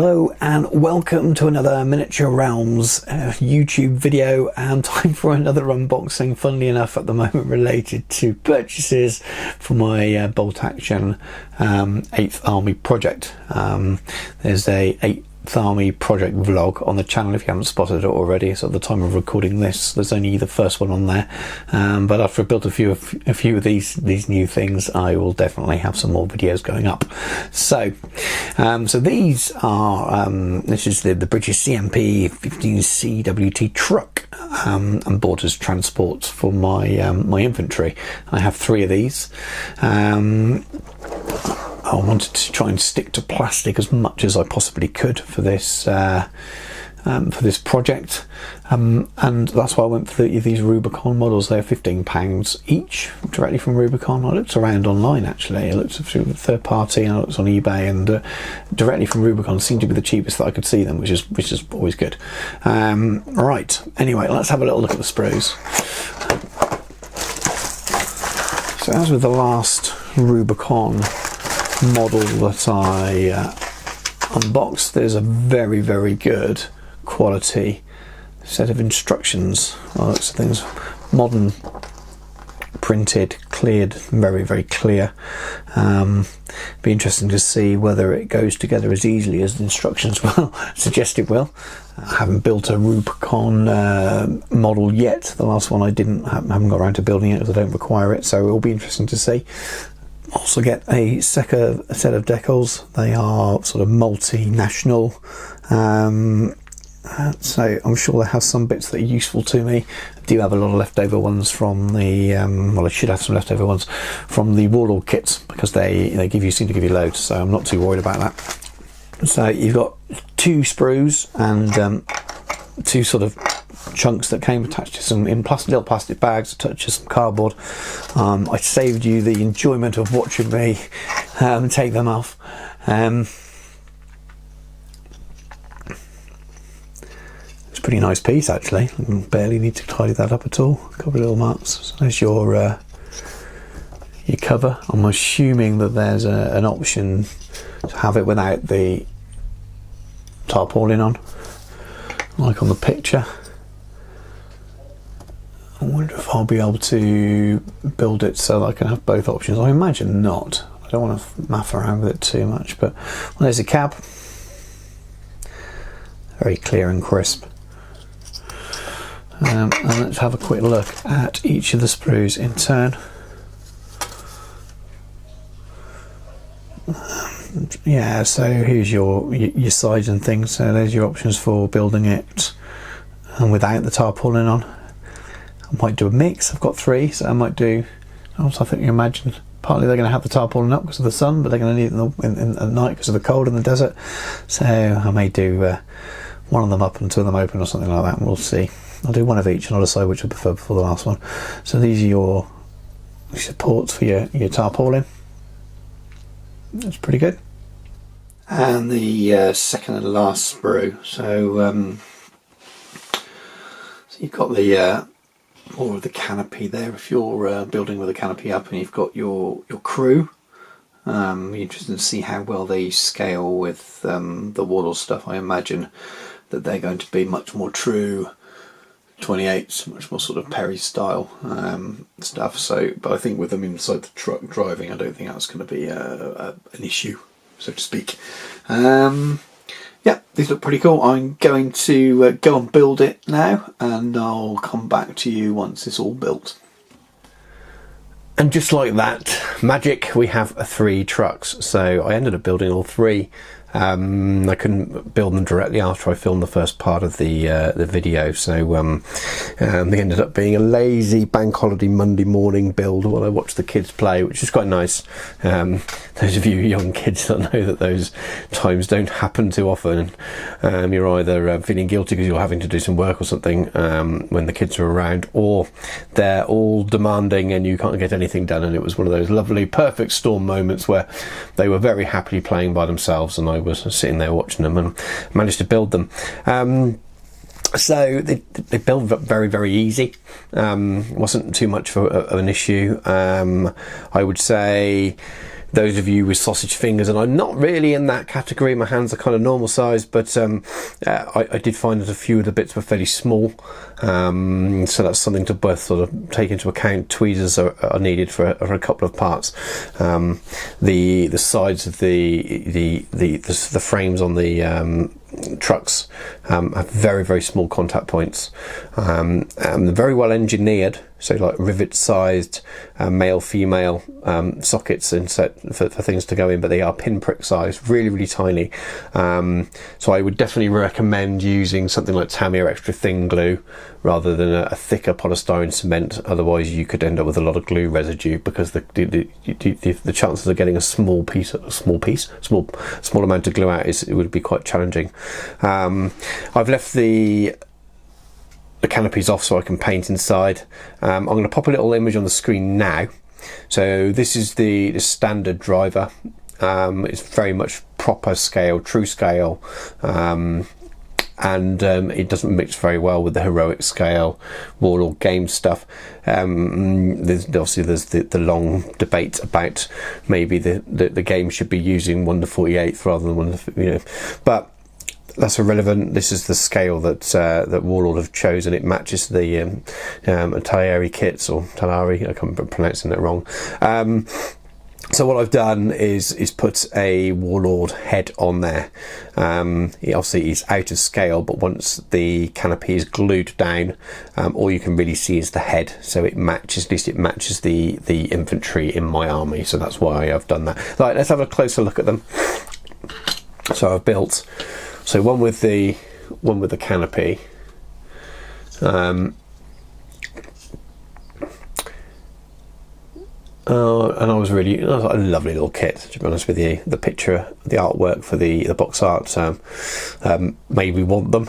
Hello and welcome to another Miniature Realms YouTube video, and time for another unboxing, funnily enough at the moment related to purchases for my bolt action 8th Army project. There's a 8th Army project vlog on the channel if you haven't spotted it already. So at the time of recording this there's only the first one on there, but after I've built a few of these new things, I will definitely have some more videos going up. So these are this is the British CMP 15cwt truck, and bought as transport for my my infantry. I have 3 of these. I wanted to try and stick to plastic as much as I possibly could for this project, and that's why I went for these Rubicon models. They're £15 each, directly from Rubicon. I looked around online actually. I looked through third party and I looked on eBay, and directly from Rubicon seemed to be the cheapest that I could see them, which is always good. Right. Anyway, let's have a little look at the sprues. So as with the last Rubicon model that I unboxed, there's a very good quality set of instructions. Well, it's things modern, printed, cleared, very clear. Be interesting to see whether it goes together as easily as the instructions will suggest it will. I haven't built a Rubicon model yet. The last one I haven't got around to building it because I don't require it, so it will be interesting to see. Also get a set of decals. They are sort of multinational, so I'm sure they have some bits that are useful to me. I do have a lot of leftover ones from the well, I should have some leftover ones from the Warlord kits, because they seem to give you loads, so I'm not too worried about that. So you've got 2 sprues and 2 sort of chunks that came attached to some little plastic bags attached to some cardboard. I saved you the enjoyment of watching me take them off. It's a pretty nice piece actually. I barely need to tidy that up at all. A couple of little marks. So there's your cover. I'm assuming that there's an option to have it without the tarpaulin on, like on the picture. I wonder if I'll be able to build it so that I can have both options. I imagine not. I don't want to faff around with it too much, but well, there's a cab. Very clear and crisp. And let's have a quick look at each of the sprues in turn. Yeah, so here's your sides and things. So there's your options for building it and without the tarpaulin on. I might do a mix. I've got 3, so I might do. Also, I think you imagine partly they're going to have the tarpaulin up because of the sun, but they're going to need it at night because of the cold in the desert. So I may do one of them up and 2 of them open or something like that, and we'll see. I'll do one of each and I'll decide which I prefer before the last one. So these are your supports for your tarpaulin. That's pretty good. And the second and last sprue. So you've got the more of the canopy there if you're building with a canopy up, and you've got your crew. Be interested to see how well they scale with the Warlord stuff. I imagine that they're going to be much more true 28s, much more sort of Perry style stuff. So, but I think with them inside the truck driving, I don't think that's going to be an issue, so to speak. Yeah, these look pretty cool. I'm going to go and build it now, and I'll come back to you once it's all built. And just like that magic, we have 3 trucks. So I ended up building all 3. I couldn't build them directly after I filmed the first part of the video, so they ended up being a lazy bank holiday Monday morning build while I watched the kids play, which is quite nice. Those of you young kids that know that those times don't happen too often. You're either feeling guilty because you're having to do some work or something when the kids are around, or they're all demanding and you can't get anything done. And it was one of those lovely perfect storm moments where they were very happily playing by themselves and I was sitting there watching them and managed to build them. So they built very easy. Wasn't too much of an issue. I would say those of you with sausage fingers, and I'm not really in that category, my hands are kind of normal size, but I did find that a few of the bits were fairly small, so that's something to both sort of take into account. Tweezers are needed for a couple of parts. The sides of the frames on the trucks have very, very small contact points, and they're very well engineered, so like rivet sized male female sockets inset for things to go in, but they are pinprick sized, really, really tiny. So I would definitely recommend using something like Tamiya extra thin glue rather than a thicker polystyrene cement. Otherwise you could end up with a lot of glue residue, because the chances of getting a small amount of glue out it would be quite challenging. I've left the canopies off so I can paint inside. I'm going to pop a little image on the screen now. So this is the standard driver. It's very much proper scale, true scale, and it doesn't mix very well with the heroic scale Warlord game stuff. There's the long debate about maybe the game should be using 1/48 rather than 1, but that's irrelevant. This is the scale that Warlord have chosen. It matches the Talari kits, or Talari, I can't be pronouncing that wrong. So what I've done is put a Warlord head on there. Obviously he's out of scale, but once the canopy is glued down, all you can really see is the head. So it matches, at least it matches the infantry in my army. So that's why I've done that. Right, let's have a closer look at them. So I've built one with the canopy. And it was a lovely little kit, to be honest with you. The picture, the artwork for the box art made me want them.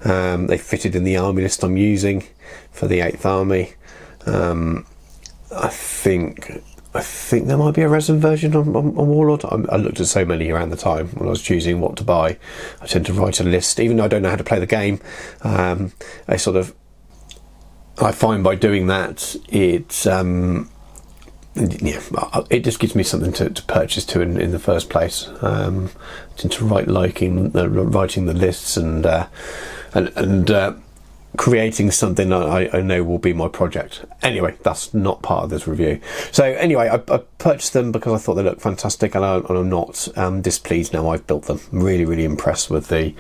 They fitted in the army list I'm using for the 8th Army. I think there might be a resin version on Warlord. I looked at so many around the time when I was choosing what to buy. I tend to write a list, even though I don't know how to play the game. I find by doing that, it just gives me something to purchase to in the first place. I tend to writing the lists and creating something I know will be my project. Anyway, that's not part of this review. So anyway, I purchased them because I thought they looked fantastic, and I'm not displeased now I've built them. I'm really, really impressed with the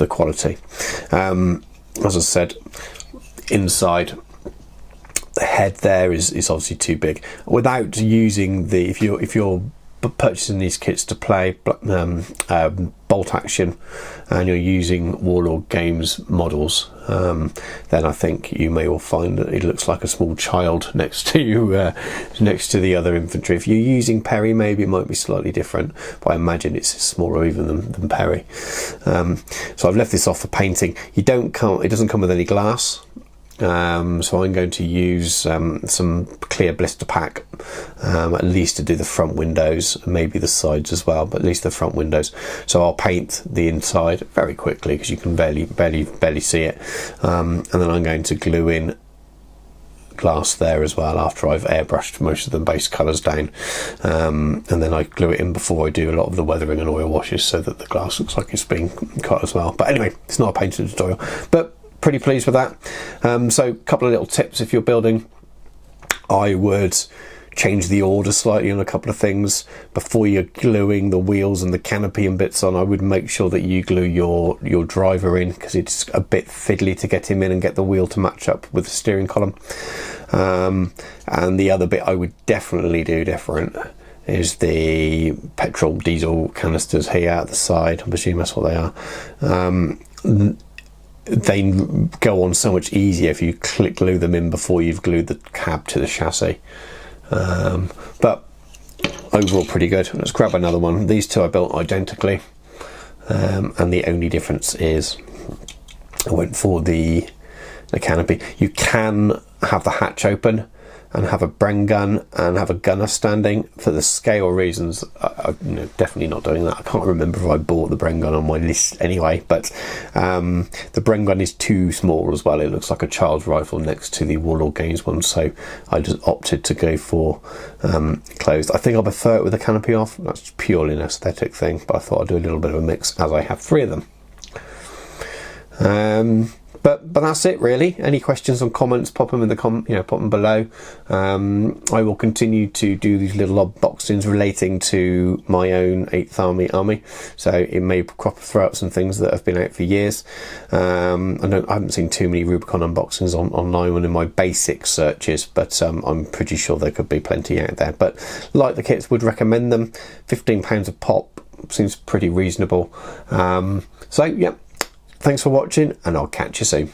quality. As I said, inside, the head there is obviously too big. Without using if you're purchasing these kits to play bolt action, and you're using Warlord Games models, then I think you may well find that it looks like a small child next to the other infantry. If you're using Perry, maybe it might be slightly different, but I imagine it's smaller even than Perry. So I've left this off for painting. It doesn't come with any glass. So I'm going to use some clear blister pack, at least to do the front windows, and maybe the sides as well, but at least the front windows. So I'll paint the inside very quickly because you can barely see it, and then I'm going to glue in glass there as well after I've airbrushed most of the base colours down, and then I glue it in before I do a lot of the weathering and oil washes, so that the glass looks like it's been cut as well. But anyway, it's not a painting tutorial, but pretty pleased with that. So a couple of little tips if you're building. I would change the order slightly on a couple of things. Before you're gluing the wheels and the canopy and bits on, I would make sure that you glue your driver in, because it's a bit fiddly to get him in and get the wheel to match up with the steering column. And the other bit I would definitely do different is the petrol diesel canisters here at the side. I presume that's what they are. They go on so much easier if you glue them in before you've glued the cab to the chassis. But overall pretty good. Let's grab another one. These two I built identically, and the only difference is I went for the canopy. You can have the hatch open, and have a Bren gun and have a gunner standing. For the scale reasons, I'm definitely not doing that. I can't remember if I bought the Bren gun on my list anyway, but the Bren gun is too small as well. It looks like a child's rifle next to the Warlord Games one, so I just opted to go for closed. I think I prefer it with the canopy off. That's purely an aesthetic thing, but I thought I'd do a little bit of a mix as I have 3 of them. But that's it really. Any questions or comments, pop them in the pop them below. I will continue to do these little unboxings relating to my own 8th Army, so it may throw up some things that have been out for years. I haven't seen too many Rubicon unboxings online in my basic searches, but I'm pretty sure there could be plenty out there. But like the kits, would recommend them. £15 a pop seems pretty reasonable. So yeah. Thanks for watching, and I'll catch you soon.